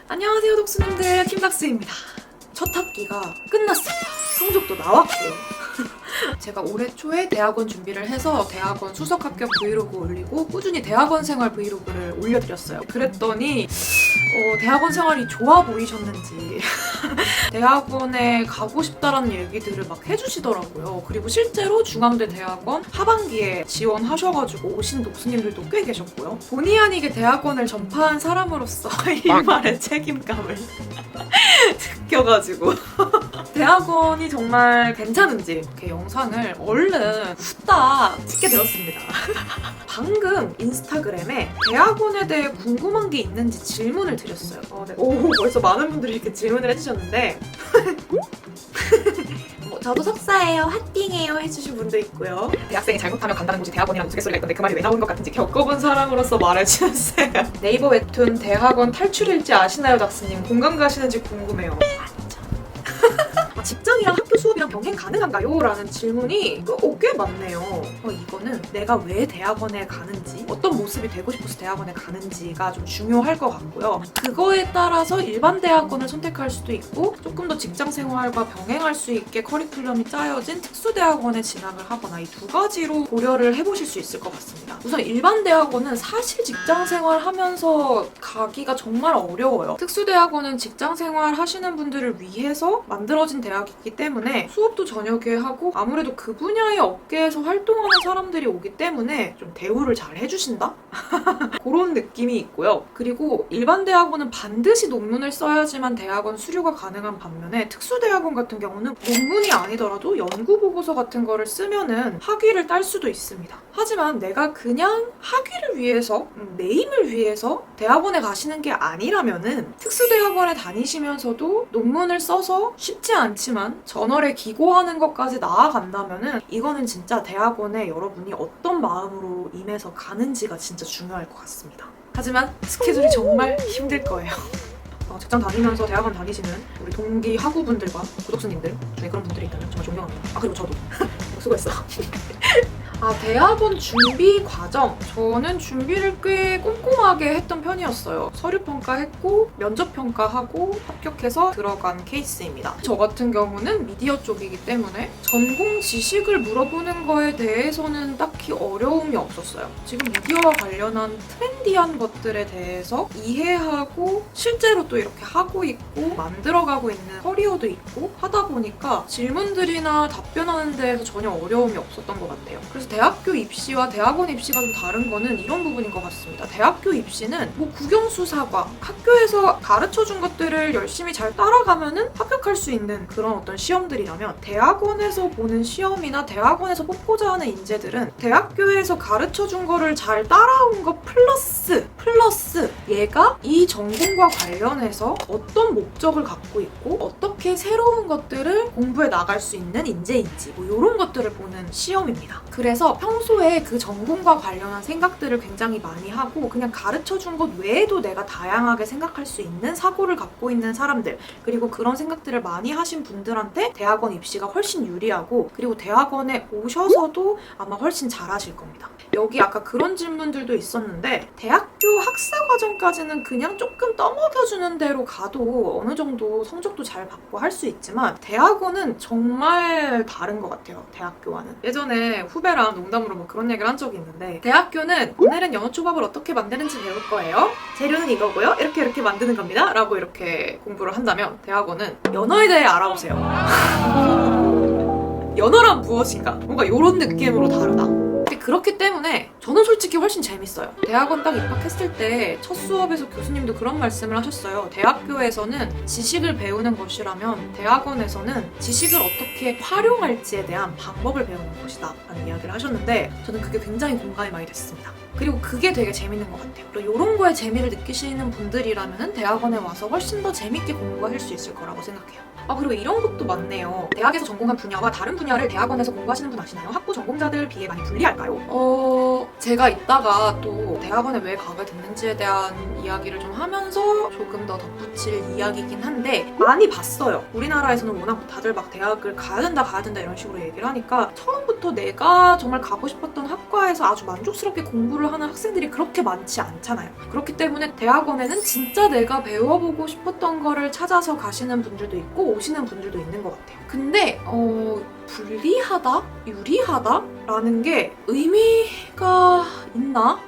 안녕하세요 독수님들, 킴닥스입니다. 첫 학기가 끝났습니다. 성적도 나왔고요. 제가 올해 초에 대학원 준비를 해서 대학원 수석 합격 브이로그 올리고 꾸준히 대학원 생활 브이로그를 올려드렸어요. 그랬더니 대학원 생활이 좋아 보이셨는지 대학원에 가고 싶다라는 얘기들을 막 해주시더라고요. 그리고 실제로 중앙대 대학원 하반기에 지원하셔가지고 오신 독수님들도 꽤 계셨고요. 본의 아니게 대학원을 전파한 사람으로서 이 말의 책임감을 느껴가지고 대학원이 정말 괜찮은지 이렇게 영상을 얼른 후딱 찍게 되었습니다. 방금 인스타그램에 대학원에 대해 궁금한 게 있는지 질문을 드렸어요. 네. 오, 벌써 많은 분들이 이렇게 질문을 해주셨는데 저도 석사예요, 핫띵해요 해주신 분도 있고요. 대학생이 잘못하면 간다는 곳이 대학원이라는 우스갯소리가 있던데 그 말이 왜 나오는 것 같은지 겪어본 사람으로서 말해주세요. 네이버 웹툰 대학원 탈출일지 아시나요, 닥스님? 공감 가시는지 궁금해요. 직장이랑 학교 수업이랑 병행 가능한가요? 라는 질문이 꽤 많네요. 이거는 내가 왜 대학원에 가는지, 어떤 모습이 되고 싶어서 대학원에 가는지가 좀 중요할 것 같고요. 그거에 따라서 일반 대학원을 선택할 수도 있고 조금 더 직장 생활과 병행할 수 있게 커리큘럼이 짜여진 특수대학원에 진학을 하거나 이 두 가지로 고려를 해보실 수 있을 것 같습니다. 우선 일반 대학원은 사실 직장 생활하면서 가기가 정말 어려워요. 특수대학원은 직장 생활 하시는 분들을 위해서 만들어진 대학이기 때문에 수업도 저녁에 하고 아무래도 그 분야의 업계에서 활동하는 사람들이 오기 때문에 좀 대우를 잘 해주신다? 그런 느낌이 있고요. 그리고 일반 대학원은 반드시 논문을 써야지만 대학원 수료가 가능한 반면에 특수대학원 같은 경우는 논문이 아니더라도 연구보고서 같은 거를 쓰면은 학위를 딸 수도 있습니다. 하지만 내가 그냥 학위를 위해서, 네임을 위해서 대학원에 가시는 게 아니라면은 특수대학원에 다니시면서도 논문을 써서 쉽지 않지만 저널에 기고하는 것까지 나아간다면은 이거는 진짜 대학원에 여러분이 어떤 마음으로 임해서 가는지가 진짜 중요할 것 같습니다. 하지만 스케줄이 정말 힘들 거예요. 직장 다니면서 대학원 다니시는 우리 동기 학우분들과 구독수님들 중에 그런 분들이 있다면 정말 존경합니다. 그리고 저도 수고했어. 대학원 준비 과정. 저는 준비를 꽤 꼼꼼하게 했던 편이었어요. 서류 평가했고 면접 평가하고 합격해서 들어간 케이스입니다. 저 같은 경우는 미디어 쪽이기 때문에 전공 지식을 물어보는 거에 대해서는 딱히 어려움이 없었어요. 지금 미디어와 관련한 트렌디한 것들에 대해서 이해하고 실제로 또 이렇게 하고 있고 만들어가고 있는 커리어도 있고 하다 보니까 질문들이나 답변하는 데에서 전혀 어려움이 없었던 것 같아요. 그래서 대학교 입시와 대학원 입시가 좀 다른 거는 이런 부분인 것 같습니다. 대학교 입시는 국영수사과, 학교에서 가르쳐준 것들을 열심히 잘 따라가면은 합격할 수 있는 그런 어떤 시험들이라면 대학원에서 보는 시험이나 대학원에서 뽑고자 하는 인재들은 대학교에서 가르쳐준 거를 잘 따라온 거 플러스 얘가 이 전공과 관련해서 어떤 목적을 갖고 있고 어떻게 새로운 것들을 공부해 나갈 수 있는 인재인지 이런 것들을 보는 시험입니다. 그래서 평소에 그 전공과 관련한 생각들을 굉장히 많이 하고 그냥 가르쳐준 것 외에도 내가 다양하게 생각할 수 있는 사고를 갖고 있는 사람들, 그리고 그런 생각들을 많이 하신 분들한테 대학원 입시가 훨씬 유리하고 그리고 대학원에 오셔서도 아마 훨씬 잘하실 겁니다. 여기 아까 그런 질문들도 있었는데 대학교 학사 과정까지는 그냥 조금 떠먹여주는 대로 가도 어느 정도 성적도 잘 받고 할 수 있지만 대학원은 정말 다른 것 같아요. 대학교와는. 예전에 후배랑 농담으로 뭐 그런 얘기를 한 적이 있는데 대학교는 오늘은 연어초밥을 어떻게 만드는지 배울 거예요. 재료는 이거고요. 이렇게 만드는 겁니다. 라고 이렇게 공부를 한다면 대학원은 연어에 대해 알아보세요. 연어란 무엇인가? 뭔가 이런 느낌으로 다르다. 그렇기 때문에 저는 솔직히 훨씬 재밌어요. 대학원 딱 입학했을 때 첫 수업에서 교수님도 그런 말씀을 하셨어요. 대학교에서는 지식을 배우는 것이라면 대학원에서는 지식을 어떻게 활용할지에 대한 방법을 배우는 것이다 라는 이야기를 하셨는데 저는 그게 굉장히 공감이 많이 됐습니다. 그리고 그게 되게 재밌는 것 같아요. 그리고 이런 거에 재미를 느끼시는 분들이라면 대학원에 와서 훨씬 더 재밌게 공부하실 수 있을 거라고 생각해요. 그리고 이런 것도 많네요. 대학에서 전공한 분야와 다른 분야를 대학원에서 공부하시는 분 아시나요? 학부 전공자들 비해 많이 불리할까요? 제가 이따가 또 대학원에 왜 가게 됐는지에 대한 이야기를 좀 하면서 조금 더 덧붙일 이야기이긴 한데 많이 봤어요. 우리나라에서는 워낙 다들 막 대학을 가야 된다 이런 식으로 얘기를 하니까 처음부터 내가 정말 가고 싶었던 학과에서 아주 만족스럽게 공부를 공부를 하는 학생들이 그렇게 많지 않잖아요. 그렇기 때문에 대학원에는 진짜 내가 배워보고 싶었던 거를 찾아서 가시는 분들도 있고 오시는 분들도 있는 것 같아요. 근데 불리하다? 유리하다? 라는 게 의미가 있나?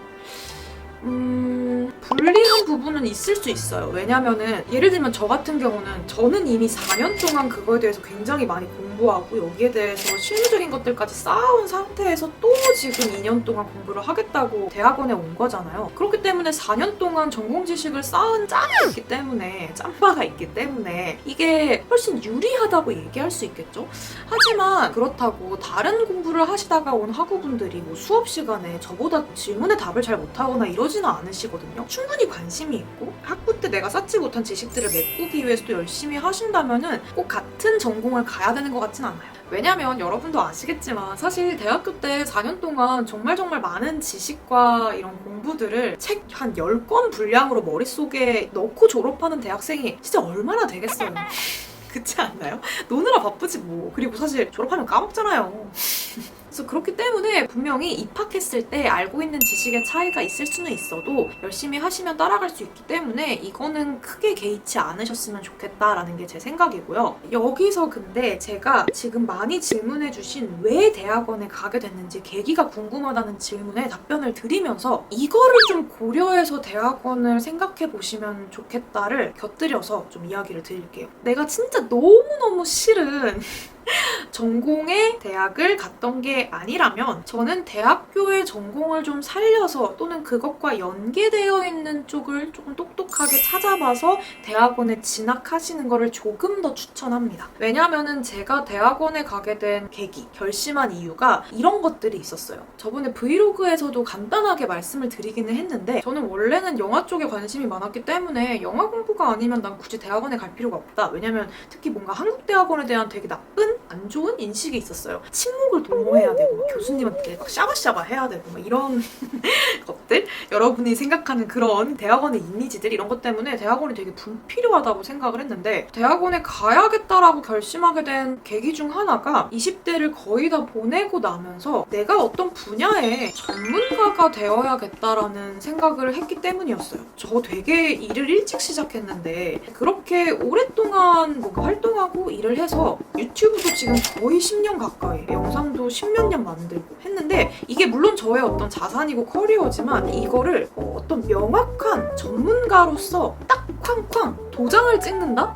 불리한 부분은 있을 수 있어요. 왜냐면은 예를 들면 저 같은 경우는 저는 이미 4년 동안 그거에 대해서 굉장히 많이 공부하고 여기에 대해서 실무적인 것들까지 쌓아온 상태에서 또 지금 2년 동안 공부를 하겠다고 대학원에 온 거잖아요. 그렇기 때문에 4년 동안 전공 지식을 쌓은 짬바가 있기 때문에 이게 훨씬 유리하다고 얘기할 수 있겠죠. 하지만 그렇다고 다른 공부를 하시다가 온 학우분들이 뭐 수업 시간에 저보다 질문에 답을 잘 못하거나 이러지는 않으시거든요. 충분히 관심이 있고 학부 때 내가 쌓지 못한 지식들을 메꾸기 위해서 또 열심히 하신다면은 꼭 같은 전공을 가야 되는 것 같진 않아요. 왜냐면 여러분도 아시겠지만 사실 대학교 때 4년 동안 정말 많은 지식과 이런 공부들을 책 한 10권 분량으로 머릿속에 넣고 졸업하는 대학생이 진짜 얼마나 되겠어요. 그렇지 않나요? 노느라 바쁘지 뭐. 그리고 사실 졸업하면 까먹잖아요. 그래서 그렇기 때문에 분명히 입학했을 때 알고 있는 지식의 차이가 있을 수는 있어도 열심히 하시면 따라갈 수 있기 때문에 이거는 크게 개의치 않으셨으면 좋겠다라는 게 제 생각이고요. 여기서 근데 제가 지금 많이 질문해주신 왜 대학원에 가게 됐는지 계기가 궁금하다는 질문에 답변을 드리면서 이거를 좀 고려해서 대학원을 생각해 보시면 좋겠다를 곁들여서 좀 이야기를 드릴게요. 내가 진짜 너무너무 싫은 전공의 대학을 갔던 게 아니라면 저는 대학교의 전공을 좀 살려서 또는 그것과 연계되어 있는 쪽을 조금 똑똑하게 찾아봐서 대학원에 진학하시는 거를 조금 더 추천합니다. 왜냐면은 제가 대학원에 가게 된 계기, 결심한 이유가 이런 것들이 있었어요. 저번에 브이로그에서도 간단하게 말씀을 드리기는 했는데 저는 원래는 영화 쪽에 관심이 많았기 때문에 영화 공부가 아니면 난 굳이 대학원에 갈 필요가 없다. 왜냐면 특히 뭔가 한국 대학원에 대한 되게 나쁜 안 좋은 인식이 있었어요. 침묵을 도모해야 되고 교수님한테 막 샤바샤바 해야 되고 막 이런 것들 여러분이 생각하는 그런 대학원의 이미지들 이런 것 때문에 대학원이 되게 불필요하다고 생각을 했는데 대학원에 가야겠다라고 결심하게 된 계기 중 하나가 20대를 거의 다 보내고 나면서 내가 어떤 분야의 전문가가 되어야겠다라는 생각을 했기 때문이었어요. 저 되게 일을 일찍 시작했는데 그렇게 오랫동안 뭔가 활동하고 일을 해서 유튜브도 지금 거의 10년 가까이 영상도 10몇 년 만들고 했는데 이게 물론 저의 어떤 자산이고 커리어지만 이거를 어떤 명확한 전문가로서 딱 쾅쾅 도장을 찍는다?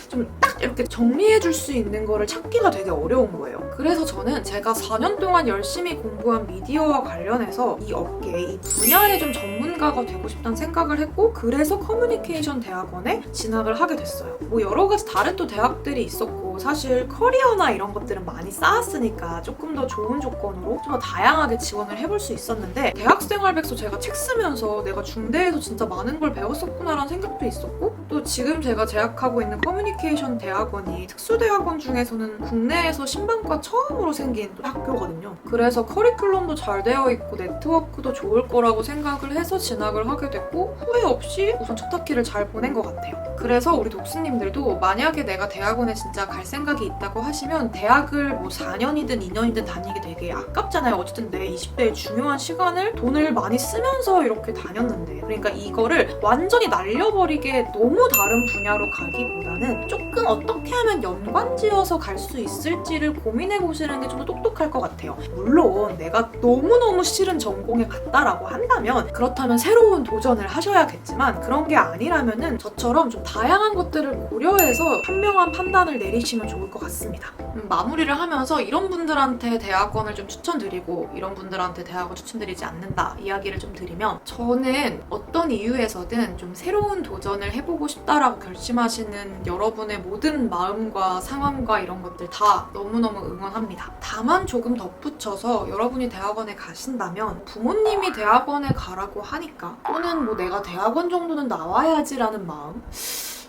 좀 딱 이렇게 정리해줄 수 있는 거를 찾기가 되게 어려운 거예요. 그래서 저는 제가 4년 동안 열심히 공부한 미디어와 관련해서 이 업계, 이 분야의 좀 전문가가 되고 싶다는 생각을 했고 그래서 커뮤니케이션 대학원에 진학을 하게 됐어요. 뭐 여러 가지 다른 또 대학들이 있었고 사실 커리어나 이런 것들은 많이 쌓았으니까 조금 더 좋은 조건으로 좀 더 다양하게 지원을 해볼 수 있었는데 대학생활백서 제가 책 쓰면서 내가 중대에서 진짜 많은 걸 배웠었구나라는 생각도 있었고 또 지금 제가 재학하고 있는 커뮤니케이션 대학원이 특수대학원 중에서는 국내에서 신방과 처음으로 생긴 학교거든요. 그래서 커리큘럼도 잘 되어 있고 네트워크도 좋을 거라고 생각을 해서 진학을 하게 됐고 후회 없이 우선 첫 학기를 잘 보낸 것 같아요. 그래서 우리 독수님들도 만약에 내가 대학원에 진짜 갈 생각이 있다고 하시면 대학을 뭐 4년이든 2년이든 다니기 되게 아깝잖아요. 어쨌든 내 20대의 중요한 시간을 돈을 많이 쓰면서 이렇게 다녔는데 그러니까 이거를 완전히 날려버리게 너무 다른 분야로 가기보다는 조금 어떻게 하면 연관지어서 갈 수 있을지를 고민해보시는 게 좀 더 똑똑할 것 같아요. 물론 내가 너무너무 싫은 전공에 갔다라고 한다면 그렇다면 새로운 도전을 하셔야겠지만 그런 게 아니라면은 저처럼 좀 다양한 것들을 고려해서 현명한 판단을 내리시면 좋을 것 같습니다. 마무리를 하면서 이런 분들한테 대학원을 좀 추천드리고 이런 분들한테 대학원 추천드리지 않는다 이야기를 좀 드리면 저는 어떤 이유에서든 좀 새로운 도전을 해보고 싶다라고 결심하시는 여러분의 모든 마음과 상황과 이런 것들 다 너무너무 응원합니다. 다만 조금 덧붙여서 여러분이 대학원에 가신다면 부모님이 대학원에 가라고 하니까 또는 뭐 내가 대학원 정도는 나와야지라는 마음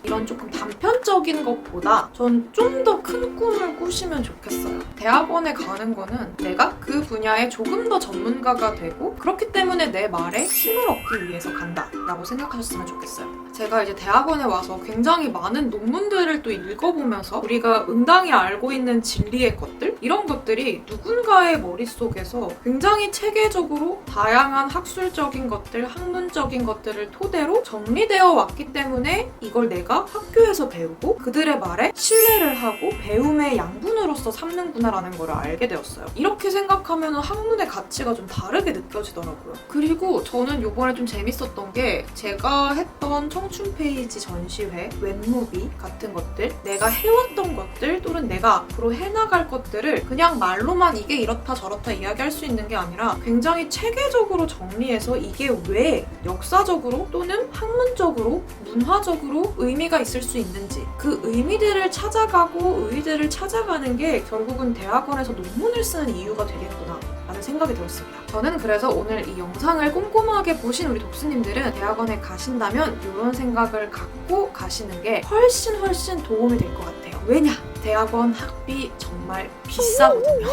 이런 조금 단편적인 것보다 전 좀 더 큰 꿈을 꾸시면 좋겠어요. 대학원에 가는 거는 내가 그 분야에 조금 더 전문가가 되고 그렇기 때문에 내 말에 힘을 얻기 위해서 간다 라고 생각하셨으면 좋겠어요. 제가 이제 대학원에 와서 굉장히 많은 논문들을 또 읽어보면서 우리가 응당히 알고 있는 진리의 것들? 이런 것들이 누군가의 머릿속에서 굉장히 체계적으로 다양한 학술적인 것들, 학문적인 것들을 토대로 정리되어 왔기 때문에 이걸 내가 학교에서 배우고 그들의 말에 신뢰를 하고 배움의 양분으로서 삼는구나라는 걸 알게 되었어요. 이렇게 생각하면 학문의 가치가 좀 다르게 느껴지더라고요. 그리고 저는 이번에 좀 재밌었던 게 제가 했던 청춘 페이지 전시회, 웹무비 같은 것들, 내가 해왔던 것들 또는 내가 앞으로 해나갈 것들을 그냥 말로만 이게 이렇다 저렇다 이야기할 수 있는 게 아니라 굉장히 체계적으로 정리해서 이게 왜 역사적으로 또는 학문적으로, 문화적으로 의미가 있을 수 있는지 그 의미들을 찾아가고 의의들을 찾아가는 게 결국은 대학원에서 논문을 쓰는 이유가 되겠구나 라는 생각이 들었습니다. 저는 그래서 오늘 이 영상을 꼼꼼하게 보신 우리 독수님들은 대학원에 가신다면 이런 생각을 갖고 가시는 게 훨씬 도움이 될 것 같아요. 왜냐? 대학원 학비 정말 비싸거든요.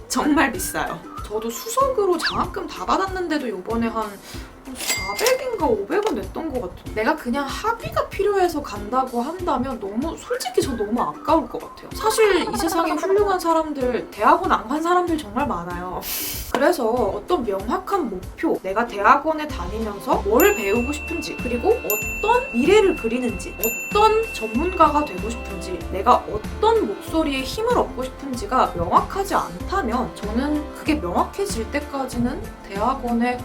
정말 비싸요. 저도 수석으로 장학금 다 받았는데도 이번에 한 400인가 500원 냈던 것 같아요. 내가 그냥 학위가 필요해서 간다고 한다면 솔직히 저 너무 아까울 것 같아요. 사실 이 세상에 훌륭한 사람들, 대학원 안 간 사람들 정말 많아요. 그래서 어떤 명확한 목표, 내가 대학원에 다니면서 뭘 배우고 싶은지, 그리고 어떤 미래를 그리는지, 어떤 전문가가 되고 싶은지, 내가 어떤 목소리에 힘을 얻고 싶은지가 명확하지 않다면 저는 그게 명확해질 때까지는 대학원에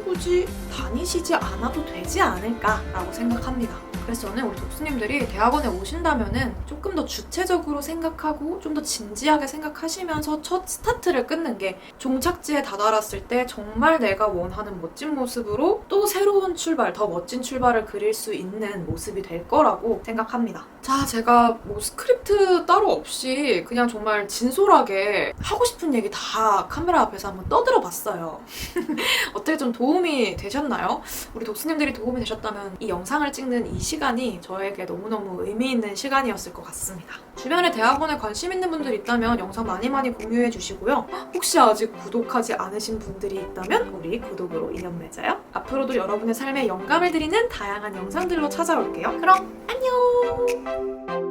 굳이 다니시지 않아도 되지 않을까라고 생각합니다. 그래서 저는 우리 독수님들이 대학원에 오신다면은 조금 더 주체적으로 생각하고 좀 더 진지하게 생각하시면서 첫 스타트를 끊는 게 종착지에 다다랐을 때 정말 내가 원하는 멋진 모습으로 또 새로운 출발, 더 멋진 출발을 그릴 수 있는 모습이 될 거라고 생각합니다. 자, 제가 뭐 스크립트 따로 없이 그냥 정말 진솔하게 하고 싶은 얘기 다 카메라 앞에서 한번 떠들어 봤어요. 어떻게 좀 도움이 되셨나요? 우리 독수님들이 도움이 되셨다면 이 영상을 찍는 이 시간이 저에게 너무너무 의미 있는 시간이었을 것 같습니다. 주변에 대학원에 관심 있는 분들 있다면 영상 많이 공유해 주시고요. 혹시 아직 구독하지 않으신 분들이 있다면 우리 구독으로 인연 맺어요. 앞으로도 여러분의 삶에 영감을 드리는 다양한 영상들로 찾아올게요. 그럼 안녕!